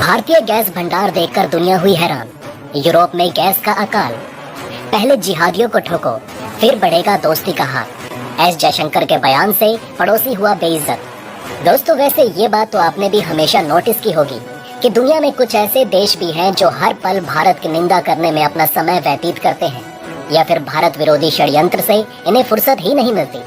भारतीय गैस भंडार देखकर दुनिया हुई हैरान। यूरोप में गैस का अकाल। पहले जिहादियों को ठोको, फिर बढ़ेगा दोस्ती का हाथ। एस जयशंकर के बयान से पड़ोसी हुआ बेइज्जत। दोस्तों, वैसे ये बात तो आपने भी हमेशा नोटिस की होगी कि दुनिया में कुछ ऐसे देश भी हैं जो हर पल भारत की निंदा करने में अपना समय व्यतीत करते हैं, या फिर भारत विरोधी षड्यंत्र से इन्हें फुर्सत ही नहीं मिलती।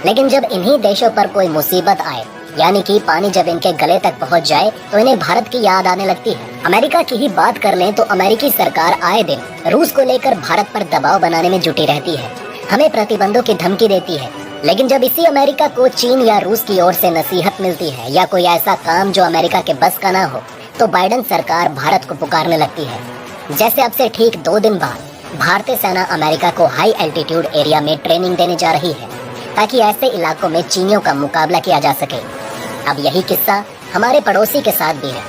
लेकिन जब इन्हीं देशों पर कोई मुसीबत आए, यानी कि पानी जब इनके गले तक पहुंच जाए, तो इन्हें भारत की याद आने लगती है। अमेरिका की ही बात कर लें तो अमेरिकी सरकार आए दिन रूस को लेकर भारत पर दबाव बनाने में जुटी रहती है, हमें प्रतिबंधों की धमकी देती है। लेकिन जब इसी अमेरिका को चीन या रूस की ओर से नसीहत मिलती है या कोई ऐसा काम जो अमेरिका के बस का ना हो, तो बाइडेन सरकार भारत को पुकारने लगती है। जैसे अब से ठीक 2 दिन बाद भारतीय सेना अमेरिका को हाई एल्टीट्यूड एरिया में ट्रेनिंग देने जा रही है, ताकि ऐसे इलाकों में चीनियों का मुकाबला किया जा सके। अब यही किस्सा हमारे पड़ोसी के साथ भी है,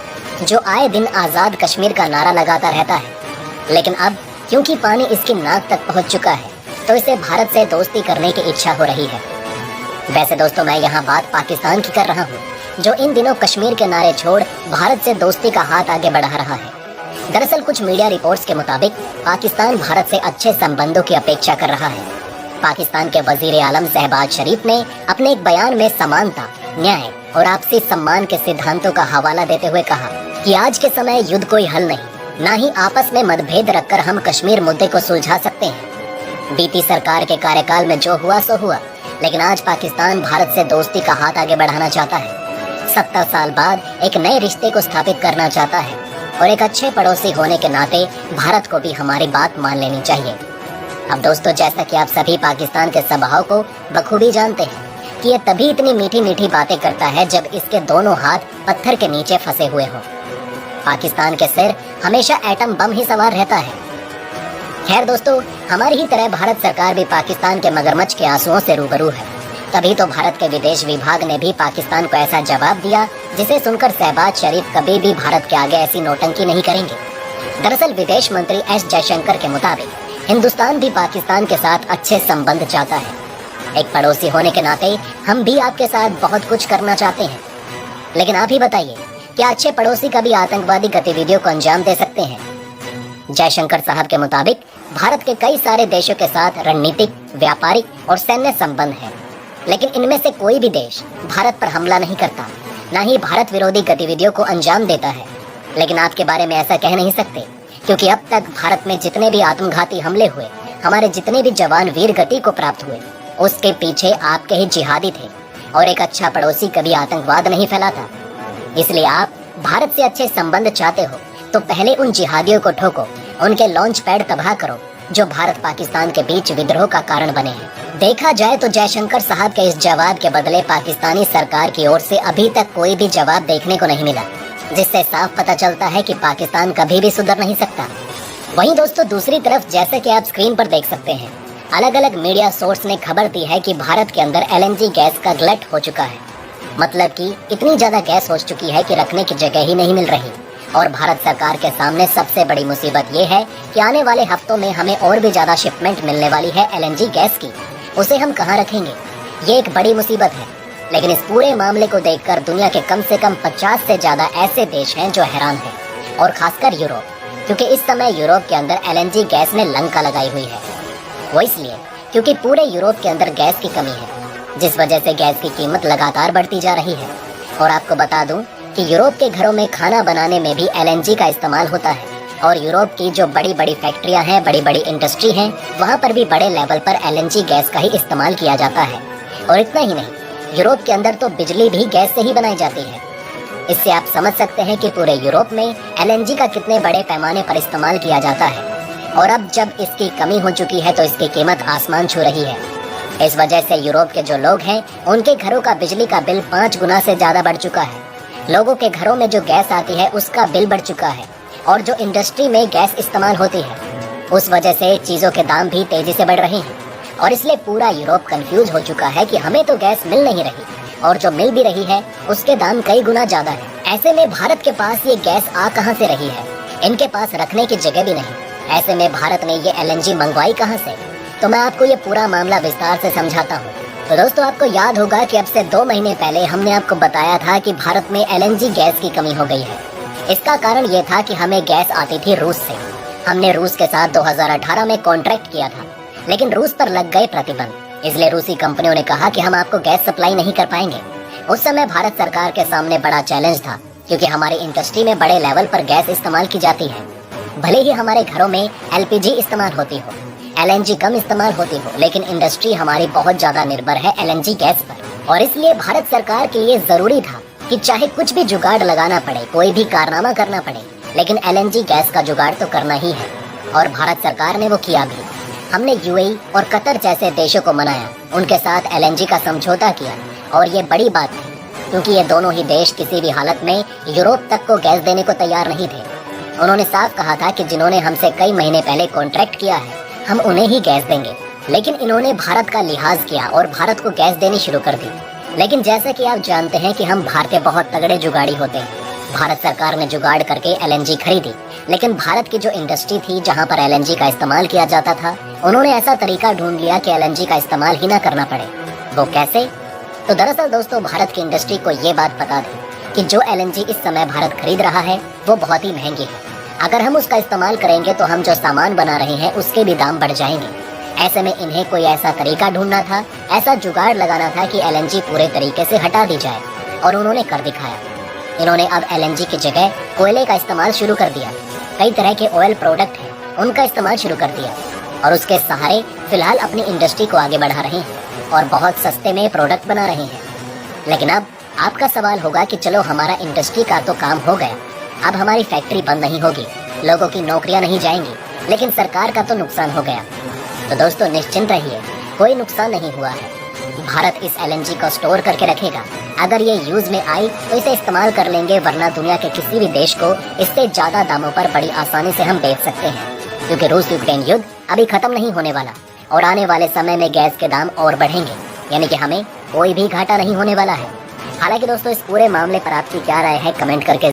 जो आए दिन आज़ाद कश्मीर का नारा लगाता रहता है। लेकिन अब क्योंकि पानी इसकी नाक तक पहुंच चुका है, तो इसे भारत से दोस्ती करने की इच्छा हो रही है। वैसे दोस्तों, मैं यहाँ बात पाकिस्तान की कर रहा हूँ, जो इन दिनों कश्मीर के नारे छोड़ भारत से दोस्ती का हाथ आगे बढ़ा रहा है। दरअसल कुछ मीडिया रिपोर्ट्स के मुताबिक पाकिस्तान भारत से अच्छे संबंधों की अपेक्षा कर रहा है। पाकिस्तान के वजीर आलम शहबाज शरीफ ने अपने एक बयान में समानता, न्याय और आपसी सम्मान के सिद्धांतों का हवाला देते हुए कहा कि आज के समय युद्ध कोई हल नहीं, ना ही आपस में मतभेद रखकर हम कश्मीर मुद्दे को सुलझा सकते हैं। बीती सरकार के कार्यकाल में जो हुआ सो हुआ, लेकिन आज पाकिस्तान भारत से दोस्ती का हाथ आगे बढ़ाना चाहता है। 70 साल बाद एक नए रिश्ते को स्थापित करना चाहता है, और एक अच्छे पड़ोसी होने के नाते भारत को भी हमारी बात मान लेनी चाहिए। अब दोस्तों, जैसा कि आप सभी पाकिस्तान के स्वभाव को बखूबी जानते हैं कि ये तभी इतनी मीठी मीठी बातें करता है जब इसके दोनों हाथ पत्थर के नीचे फंसे हुए हों। पाकिस्तान के सिर हमेशा एटम बम ही सवार रहता है। खैर दोस्तों, हमारी ही तरह भारत सरकार भी पाकिस्तान के मगरमच्छ के आंसुओं से रूबरू है। तभी तो भारत के विदेश विभाग ने भी पाकिस्तान को ऐसा जवाब दिया जिसे सुनकर शहबाज शरीफ कभी भी भारत के आगे ऐसी नौटंकी नहीं करेंगे। दरअसल विदेश मंत्री एस जयशंकर के मुताबिक हिंदुस्तान भी पाकिस्तान के साथ अच्छे संबंध चाहता है। एक पड़ोसी होने के नाते हम भी आपके साथ बहुत कुछ करना चाहते हैं। लेकिन आप ही बताइए, क्या अच्छे पड़ोसी कभी आतंकवादी गतिविधियों को अंजाम दे सकते हैं? जयशंकर साहब के मुताबिक भारत के कई सारे देशों के साथ रणनीतिक, व्यापारिक और सैन्य संबंध हैं, लेकिन इनमें से कोई भी देश भारत पर हमला नहीं करता, न ही भारत विरोधी गतिविधियों को अंजाम देता है। लेकिन आपके बारे में ऐसा कह नहीं सकते, क्योंकि अब तक भारत में जितने भी आत्मघाती हमले हुए, हमारे जितने भी जवान वीर गति को प्राप्त हुए, उसके पीछे आपके ही जिहादी थे। और एक अच्छा पड़ोसी कभी आतंकवाद नहीं फैलाता। इसलिए आप भारत से अच्छे संबंध चाहते हो तो पहले उन जिहादियों को ठोको, उनके लॉन्च पैड तबाह करो, जो भारत पाकिस्तान के बीच विद्रोह का कारण बने हैं। देखा जाए तो जयशंकर साहब के इस जवाब के बदले पाकिस्तानी सरकार की ओर से अभी तक कोई भी जवाब देखने को नहीं मिला, जिससे साफ पता चलता है कि पाकिस्तान कभी भी सुधर नहीं सकता। वहीं दोस्तों, दूसरी तरफ जैसे कि आप स्क्रीन पर देख सकते हैं, अलग अलग मीडिया सोर्स ने खबर दी है कि भारत के अंदर LNG गैस का गलट हो चुका है। मतलब कि इतनी ज्यादा गैस हो चुकी है कि रखने की जगह ही नहीं मिल रही। और भारत सरकार के सामने सबसे बड़ी मुसीबत ये है कि आने वाले हफ्तों में हमें और भी ज्यादा शिपमेंट मिलने वाली है LNG गैस की। उसे हम कहाँ रखेंगे? ये एक बड़ी मुसीबत है। लेकिन इस पूरे मामले को देखकर दुनिया के कम से कम 50 से ज्यादा ऐसे देश हैं जो हैरान हैं, और खासकर यूरोप, क्योंकि इस समय यूरोप के अंदर LNG गैस ने लंका लगाई हुई है। वो इसलिए क्योंकि पूरे यूरोप के अंदर गैस की कमी है, जिस वजह से गैस की कीमत लगातार बढ़ती जा रही है। और आपको बता दूं कि यूरोप के घरों में खाना बनाने में भी LNG का इस्तेमाल होता है, और यूरोप की जो बड़ी बड़ी फैक्ट्रियां हैं, बड़ी बड़ी इंडस्ट्री हैं, वहाँ पर भी बड़े लेवल पर LNG गैस का ही इस्तेमाल किया जाता है। और इतना ही नहीं, यूरोप के अंदर तो बिजली भी गैस से ही बनाई जाती है। इससे आप समझ सकते हैं कि पूरे यूरोप में LNG का कितने बड़े पैमाने पर इस्तेमाल किया जाता है। और अब जब इसकी कमी हो चुकी है तो इसकी कीमत आसमान छू रही है। इस वजह से यूरोप के जो लोग हैं, उनके घरों का बिजली का बिल 5 गुना से ज़्यादा बढ़ चुका है। लोगों के घरों में जो गैस आती है उसका बिल बढ़ चुका है, और जो इंडस्ट्री में गैस इस्तेमाल होती है उस वजह से चीज़ों के दाम भी तेज़ी से बढ़ रहे हैं। और इसलिए पूरा यूरोप कंफ्यूज हो चुका है कि हमें तो गैस मिल नहीं रही, और जो मिल भी रही है उसके दाम कई गुना ज़्यादा है। ऐसे में भारत के पास ये गैस आ कहाँ से रही है? इनके पास रखने की जगह भी नहीं। ऐसे में भारत ने ये LNG मंगवाई कहाँ से? तो मैं आपको ये पूरा मामला विस्तार से समझाता हूँ। तो दोस्तों, आपको याद होगा कि अब से 2 महीने पहले हमने आपको बताया था कि भारत में LNG गैस की कमी हो गई है। इसका कारण ये था कि हमें गैस आती थी रूस से। हमने रूस के साथ 2018 में कॉन्ट्रैक्ट किया था, लेकिन रूस पर लग गए प्रतिबंध। इसलिए रूसी कंपनियों ने कहा कि हम आपको गैस सप्लाई नहीं कर पाएंगे। उस समय भारत सरकार के सामने बड़ा चैलेंज था, क्योंकि हमारी इंडस्ट्री में बड़े लेवल पर गैस इस्तेमाल की जाती है। भले ही हमारे घरों में एलपीजी इस्तेमाल होती हो, एलएनजी कम इस्तेमाल होती हो, लेकिन इंडस्ट्री हमारी बहुत ज्यादा निर्भर है एलएनजी गैस पर। और इसलिए भारत सरकार के लिए जरूरी था कि चाहे कुछ भी जुगाड़ लगाना पड़े, कोई भी कारनामा करना पड़े, लेकिन एलएनजी गैस का जुगाड़ तो करना ही है। और भारत सरकार ने वो किया भी। हमने यूएई और कतर जैसे देशों को मनाया, उनके साथ एलएनजी का समझौता किया। और ये बड़ी बात थी, क्योंकि ये दोनों ही देश किसी भी हालत में यूरोप तक को गैस देने को तैयार नहीं थे। उन्होंने साफ कहा था कि जिन्होंने हमसे कई महीने पहले कॉन्ट्रैक्ट किया है, हम उन्हें ही गैस देंगे। लेकिन इन्होंने भारत का लिहाज किया और भारत को गैस देनी शुरू कर दी। लेकिन जैसे कि आप जानते हैं कि हम भारतीय बहुत तगड़े जुगाड़ी होते हैं। भारत सरकार ने जुगाड़ करके एलएनजी खरीदी, लेकिन भारत की जो इंडस्ट्री थी जहां पर एलएनजी का इस्तेमाल किया जाता था, उन्होंने ऐसा तरीका ढूंढ लिया कि एलएनजी का इस्तेमाल ही ना करना पड़े। वो कैसे? तो दरअसल दोस्तों, भारत की इंडस्ट्री को ये बात पता थी कि जो एलएनजी इस समय भारत खरीद रहा है वो बहुत ही महंगी है। अगर हम उसका इस्तेमाल करेंगे तो हम जो सामान बना रहे हैं उसके भी दाम बढ़ जाएंगे। ऐसे में इन्हें कोई ऐसा तरीका ढूंढना था, ऐसा जुगाड़ लगाना था कि एलएनजी पूरे तरीके से हटा दी जाए। और उन्होंने कर दिखाया। इन्होंने अब एलएनजी की जगह कोयले का इस्तेमाल शुरू कर दिया। कई तरह के ऑयल प्रोडक्ट हैं, उनका इस्तेमाल शुरू कर दिया और उसके सहारे फिलहाल अपनी इंडस्ट्री को आगे बढ़ा रहे हैं और बहुत सस्ते में प्रोडक्ट बना रहे हैं। लेकिन अब आपका सवाल होगा कि चलो, हमारा इंडस्ट्री का तो काम हो गया, अब हमारी फैक्ट्री बंद नहीं होगी, लोगों की नौकरियां नहीं जाएंगी, लेकिन सरकार का तो नुकसान हो गया। तो दोस्तों निश्चिंत रहिए, कोई नुकसान नहीं हुआ है। भारत इस एलएनजी को स्टोर करके रखेगा। अगर ये यूज में आई तो इसे इस्तेमाल कर लेंगे, वरना दुनिया के किसी भी देश को इससे ज्यादा दामों पर बड़ी आसानी से हम बेच सकते हैं। क्योंकि रूस यूक्रेन युद्ध अभी खत्म नहीं होने वाला और आने वाले समय में गैस के दाम और बढ़ेंगे, यानी कि हमें कोई भी घाटा नहीं होने वाला है। हालांकि दोस्तों, इस पूरे मामले पर आपकी क्या राय है, कमेंट करके